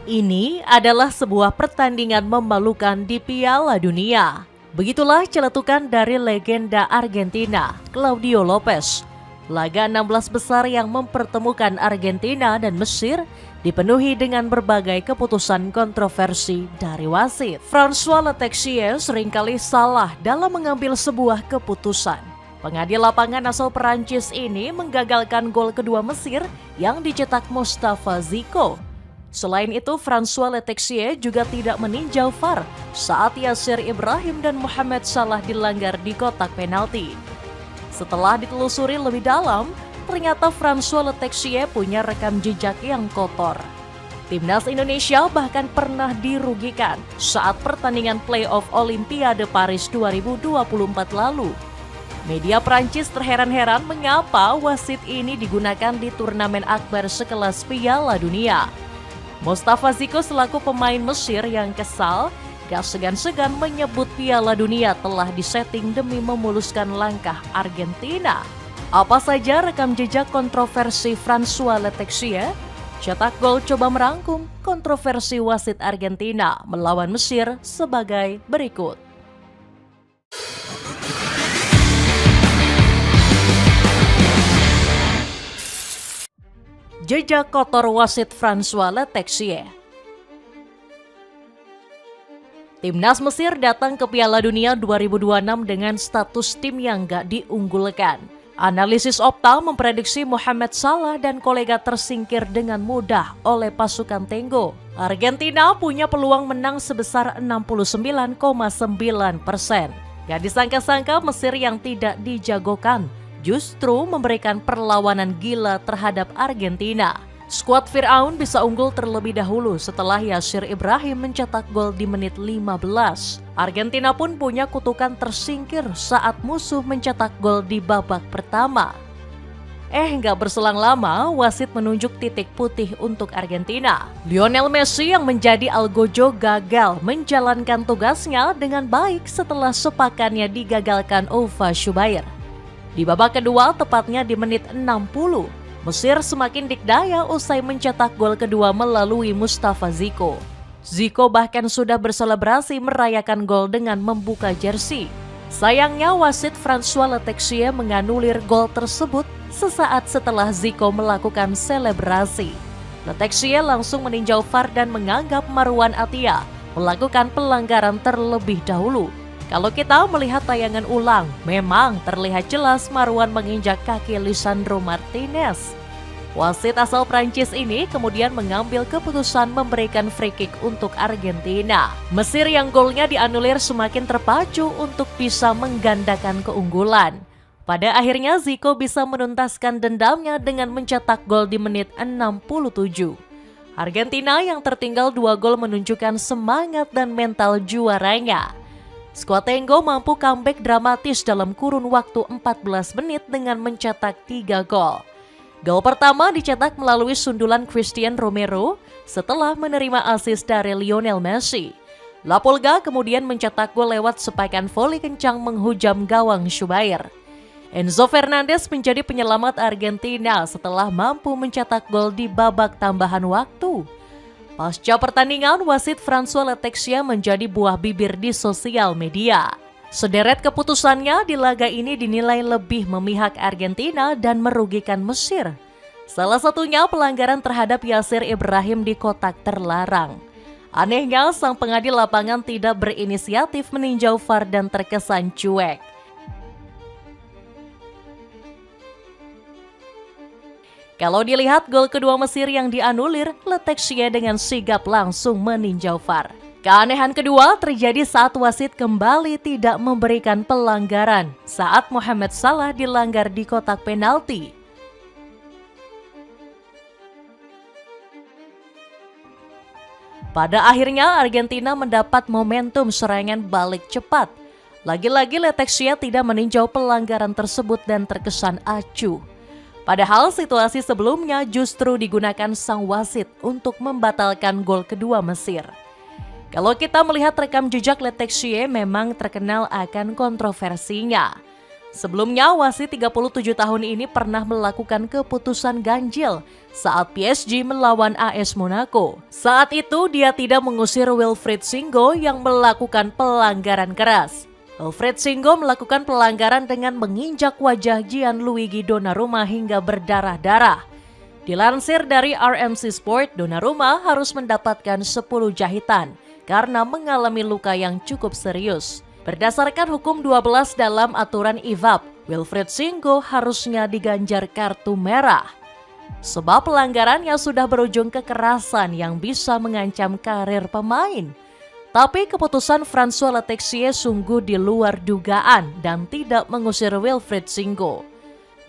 Ini adalah sebuah pertandingan memalukan di Piala Dunia. Begitulah celetukan dari legenda Argentina, Claudio Lopez. Laga 16 besar yang mempertemukan Argentina dan Mesir dipenuhi dengan berbagai keputusan kontroversi dari wasit. François Letexier seringkali salah dalam mengambil sebuah keputusan. Pengadil lapangan asal Perancis ini menggagalkan gol kedua Mesir yang dicetak Mostafa Zico. Selain itu, François Letexier juga tidak meninjau VAR saat Yasser Ibrahim dan Mohamed Salah dilanggar di kotak penalti. Setelah ditelusuri lebih dalam, ternyata François Letexier punya rekam jejak yang kotor. Timnas Indonesia bahkan pernah dirugikan saat pertandingan playoff Olimpiade Paris 2024 lalu. Media Prancis terheran-heran mengapa wasit ini digunakan di turnamen akbar sekelas Piala Dunia. Mostafa Zico selaku pemain Mesir yang kesal, gak segan-segan menyebut Piala Dunia telah disetting demi memuluskan langkah Argentina. Apa saja rekam jejak kontroversi François Letexier? Cetak gol coba merangkum kontroversi wasit Argentina melawan Mesir sebagai berikut. Jejak kotor wasit François Letexier. Timnas Mesir datang ke Piala Dunia 2026 dengan status tim yang gak diunggulkan. Analisis Opta memprediksi Mohamed Salah dan kolega tersingkir dengan mudah oleh pasukan Tenggo. Argentina punya peluang menang sebesar 69,9%. Gak disangka-sangka Mesir yang tidak dijagokan justru memberikan perlawanan gila terhadap Argentina. Skuad Firaun bisa unggul terlebih dahulu setelah Yasser Ibrahim mencetak gol di menit 15. Argentina pun punya kutukan tersingkir saat musuh mencetak gol di babak pertama. Nggak berselang lama, wasit menunjuk titik putih untuk Argentina. Lionel Messi yang menjadi algojo gagal menjalankan tugasnya dengan baik setelah sepakannya digagalkan Ova Shubair. Di babak kedua, tepatnya di menit 60, Mesir semakin dikdaya usai mencetak gol kedua melalui Mostafa Zico. Zico bahkan sudah berselebrasi merayakan gol dengan membuka jersey. Sayangnya wasit François Letexier menganulir gol tersebut sesaat setelah Zico melakukan selebrasi. Letexier langsung meninjau VAR dan menganggap Marwan Attia melakukan pelanggaran terlebih dahulu. Kalau kita melihat tayangan ulang, memang terlihat jelas Marwan menginjak kaki Lisandro Martinez. Wasit asal Prancis ini kemudian mengambil keputusan memberikan free kick untuk Argentina. Mesir yang golnya dianulir semakin terpacu untuk bisa menggandakan keunggulan. Pada akhirnya Zico bisa menuntaskan dendamnya dengan mencetak gol di menit 67. Argentina yang tertinggal 2 gol menunjukkan semangat dan mental juaranya. Skuad Tenggo mampu comeback dramatis dalam kurun waktu 14 menit dengan mencetak 3 gol. Gol pertama dicetak melalui sundulan Christian Romero setelah menerima assist dari Lionel Messi. La Pulga kemudian mencetak gol lewat sepakan voli kencang menghujam gawang Shubair. Enzo Fernandez menjadi penyelamat Argentina setelah mampu mencetak gol di babak tambahan waktu. Pasca pertandingan, wasit François Letexier menjadi buah bibir di sosial media. Sederet keputusannya di laga ini dinilai lebih memihak Argentina dan merugikan Mesir. Salah satunya pelanggaran terhadap Yasser Ibrahim di kotak terlarang. Anehnya, sang pengadil lapangan tidak berinisiatif meninjau VAR dan terkesan cuek. Kalau dilihat gol kedua Mesir yang dianulir, Letexier dengan sigap langsung meninjau VAR. Keanehan kedua terjadi saat wasit kembali tidak memberikan pelanggaran saat Mohamed Salah dilanggar di kotak penalti. Pada akhirnya Argentina mendapat momentum serangan balik cepat. Lagi-lagi Letexier tidak meninjau pelanggaran tersebut dan terkesan acuh. Padahal situasi sebelumnya justru digunakan sang wasit untuk membatalkan gol kedua Mesir. Kalau kita melihat rekam jejak Letexier memang terkenal akan kontroversinya. Sebelumnya, wasit 37 tahun ini pernah melakukan keputusan ganjil saat PSG melawan AS Monaco. Saat itu, dia tidak mengusir Wilfried Singo yang melakukan pelanggaran keras. Wilfried Singo melakukan pelanggaran dengan menginjak wajah Gianluigi Donnarumma hingga berdarah-darah. Dilansir dari RMC Sport, Donnarumma harus mendapatkan 10 jahitan karena mengalami luka yang cukup serius. Berdasarkan hukum 12 dalam aturan IVAB, Wilfried Singo harusnya diganjar kartu merah. Sebab pelanggarannya sudah berujung kekerasan yang bisa mengancam karir pemain. Tapi keputusan François Letexier sungguh di luar dugaan dan tidak mengusir Wilfried Singo.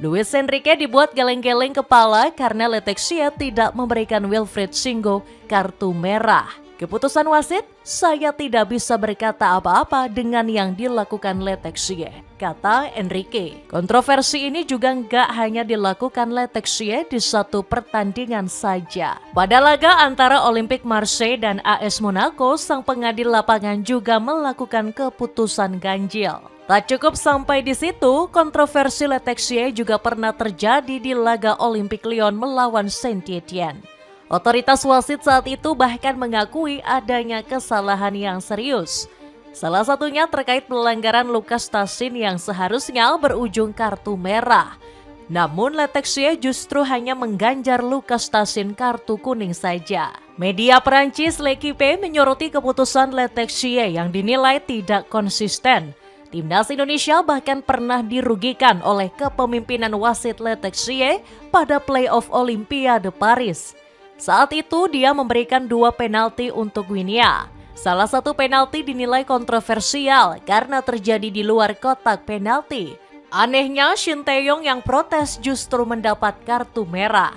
Luis Enrique dibuat geleng-geleng kepala karena Letexier tidak memberikan Wilfried Singo kartu merah. Keputusan wasit, saya tidak bisa berkata apa-apa dengan yang dilakukan Letexier, kata Enrique. Kontroversi ini juga nggak hanya dilakukan Letexier di satu pertandingan saja. Pada laga antara Olympique Marseille dan AS Monaco, sang pengadil lapangan juga melakukan keputusan ganjil. Tak cukup sampai di situ, kontroversi Letexier juga pernah terjadi di laga Olympique Lyon melawan Saint-Étienne. Otoritas wasit saat itu bahkan mengakui adanya kesalahan yang serius. Salah satunya terkait pelanggaran Lucas Tassin yang seharusnya berujung kartu merah. Namun Letexier justru hanya mengganjar Lucas Tassin kartu kuning saja. Media Perancis L'Equipe menyoroti keputusan Letexier yang dinilai tidak konsisten. Timnas Indonesia bahkan pernah dirugikan oleh kepemimpinan wasit Letexier pada playoff Olimpiade Paris. Saat itu dia memberikan 2 penalti untuk Guinea. Salah satu penalti dinilai kontroversial karena terjadi di luar kotak penalti. Anehnya Shin Tae-yong yang protes justru mendapat kartu merah.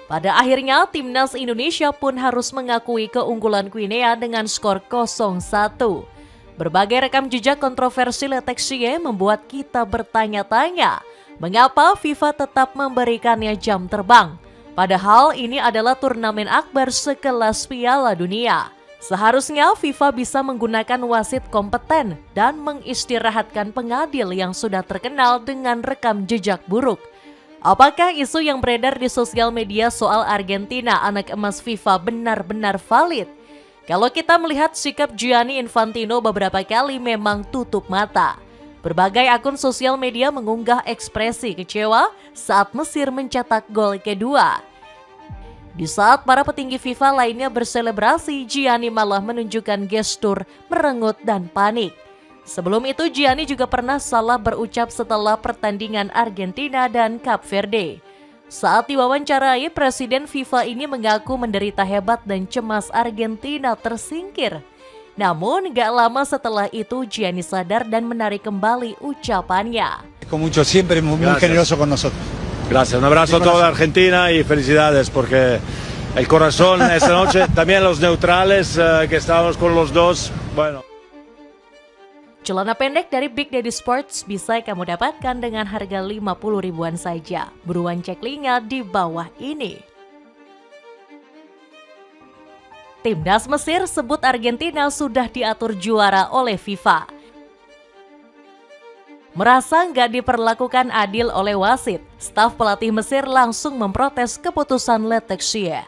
Pada akhirnya timnas Indonesia pun harus mengakui keunggulan Guinea dengan skor 0-1. Berbagai rekam jejak kontroversi Letexier membuat kita bertanya-tanya, mengapa FIFA tetap memberikannya jam terbang? Padahal ini adalah turnamen akbar sekelas Piala Dunia. Seharusnya FIFA bisa menggunakan wasit kompeten dan mengistirahatkan pengadil yang sudah terkenal dengan rekam jejak buruk. Apakah isu yang beredar di sosial media soal Argentina anak emas FIFA benar-benar valid? Kalau kita melihat sikap Gianni Infantino beberapa kali memang tutup mata. Berbagai akun sosial media mengunggah ekspresi kecewa saat Mesir mencetak gol kedua. Di saat para petinggi FIFA lainnya berselebrasi, Gianni malah menunjukkan gestur merengut dan panik. Sebelum itu Gianni juga pernah salah berucap setelah pertandingan Argentina dan Cape Verde. Saat diwawancarai, Presiden FIFA ini mengaku menderita hebat dan cemas Argentina tersingkir. Namun gak lama setelah itu Gianni sadar dan menarik kembali ucapannya. Mucho, siempre muy generoso con nosotros. Gracias, un abrazo a toda Argentina y felicidades porque el corazón esta noche, también los neutrales que estábamos con los dos, bueno. Celana pendek dari Big Daddy Sports bisa kamu dapatkan dengan harga 50 ribuan saja. Buruan cek linknya di bawah ini. Timnas Mesir sebut Argentina sudah diatur juara oleh FIFA. Merasa nggak diperlakukan adil oleh wasit, staf pelatih Mesir langsung memprotes keputusan Letexier.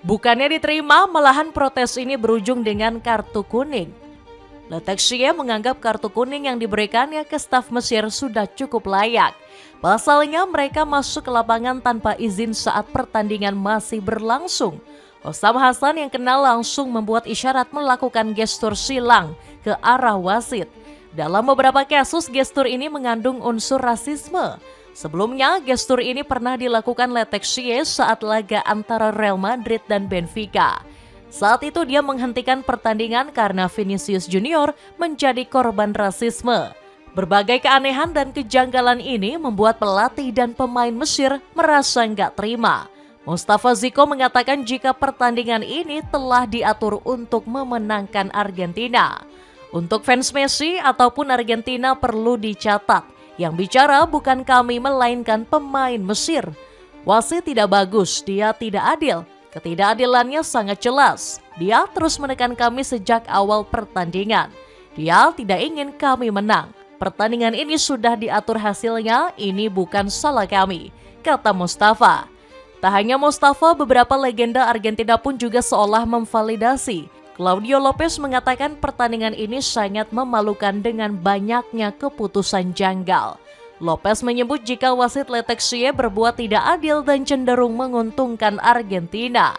Bukannya diterima, malahan protes ini berujung dengan kartu kuning. Letexier menganggap kartu kuning yang diberikannya ke staf Mesir sudah cukup layak. Pasalnya mereka masuk ke lapangan tanpa izin saat pertandingan masih berlangsung. Hossam Hassan yang kenal langsung membuat isyarat melakukan gestur silang ke arah wasit. Dalam beberapa kasus, gestur ini mengandung unsur rasisme. Sebelumnya, gestur ini pernah dilakukan Letexier saat laga antara Real Madrid dan Benfica. Saat itu dia menghentikan pertandingan karena Vinicius Junior menjadi korban rasisme. Berbagai keanehan dan kejanggalan ini membuat pelatih dan pemain Mesir merasa nggak terima. Mustafa Ziko mengatakan jika pertandingan ini telah diatur untuk memenangkan Argentina. Untuk fans Messi ataupun Argentina perlu dicatat, yang bicara bukan kami melainkan pemain Mesir. Wasit tidak bagus, dia tidak adil. Ketidakadilannya sangat jelas. Dia terus menekan kami sejak awal pertandingan. Dia tidak ingin kami menang. Pertandingan ini sudah diatur hasilnya, ini bukan salah kami, kata Mustafa. Tak hanya Mustafa, beberapa legenda Argentina pun juga seolah memvalidasi. Claudio Lopez mengatakan pertandingan ini sangat memalukan dengan banyaknya keputusan janggal. Lopez menyebut jika wasit Letexia berbuat tidak adil dan cenderung menguntungkan Argentina.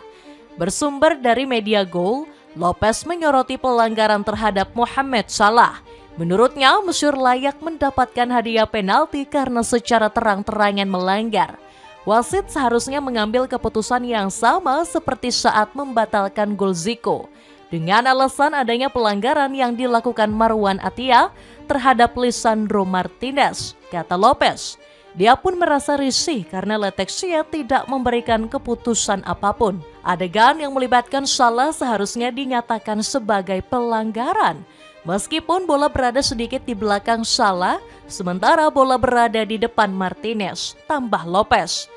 Bersumber dari media Goal, Lopez menyoroti pelanggaran terhadap Mohamed Salah. Menurutnya, Mesir layak mendapatkan hadiah penalti karena secara terang-terangan melanggar. Wasit seharusnya mengambil keputusan yang sama seperti saat membatalkan gol Zico, dengan alasan adanya pelanggaran yang dilakukan Marwan Attia terhadap Lisandro Martinez, kata Lopez. Dia pun merasa risih karena Letexia tidak memberikan keputusan apapun. Adegan yang melibatkan Salah seharusnya dinyatakan sebagai pelanggaran. Meskipun bola berada sedikit di belakang Salah, sementara bola berada di depan Martinez, tambah Lopez.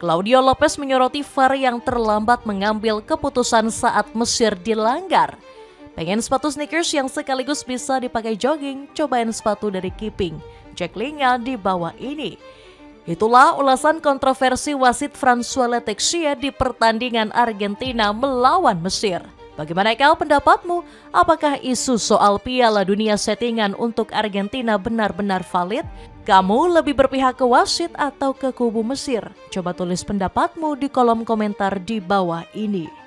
Claudio Lopez menyoroti VAR yang terlambat mengambil keputusan saat Mesir dilanggar. Pengen sepatu sneakers yang sekaligus bisa dipakai jogging? Cobain sepatu dari Keeping. Cek linknya di bawah ini. Itulah ulasan kontroversi wasit François Letexia di pertandingan Argentina melawan Mesir. Bagaimana kau pendapatmu? Apakah isu soal Piala Dunia settingan untuk Argentina benar-benar valid? Kamu lebih berpihak ke wasit atau ke kubu Mesir? Coba tulis pendapatmu di kolom komentar di bawah ini.